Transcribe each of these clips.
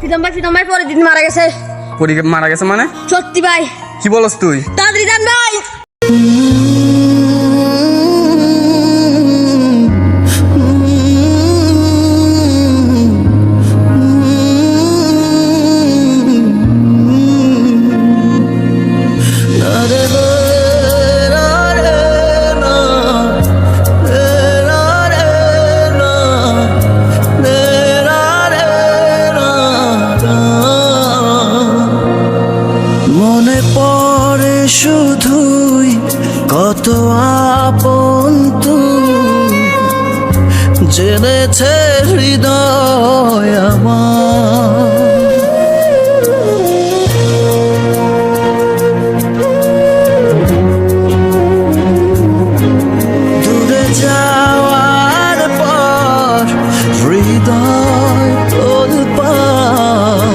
প্রীতম ভাই পরের দিন মারা গেছে। মারা গেছে মানে? সত্যি ভাই। কি বলস তুই? তাড়াতাড়ি যান ভাই। মনে পড়ে শুধুই কত আপন তুই, জেনেছে হৃদয় আমার। দূরে যাওয়ার পর হৃদয় তোলপাড়,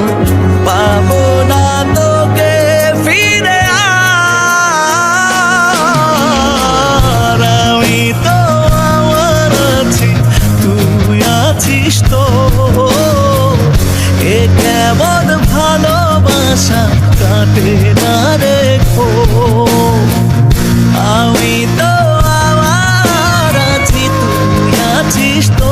পাবো না তোকে ফিরে আর। আমি তো আমার আছি, তুই আছিস তো, এ কেমন ভালোবাসা কাটে না রেখো। আমি তো আমার আছি, তুই আছিস তো,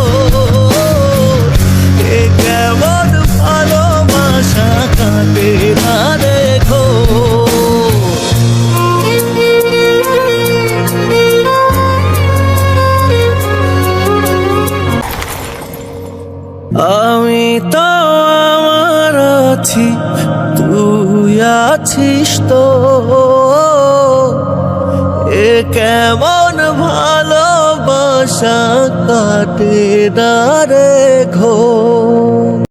এ কেমন ভালোবাসা কাটে না রেখো। আমি তো আমার আছি, তুই আছিস তো, এ কেমন ভালোবাসা কাটে না রে।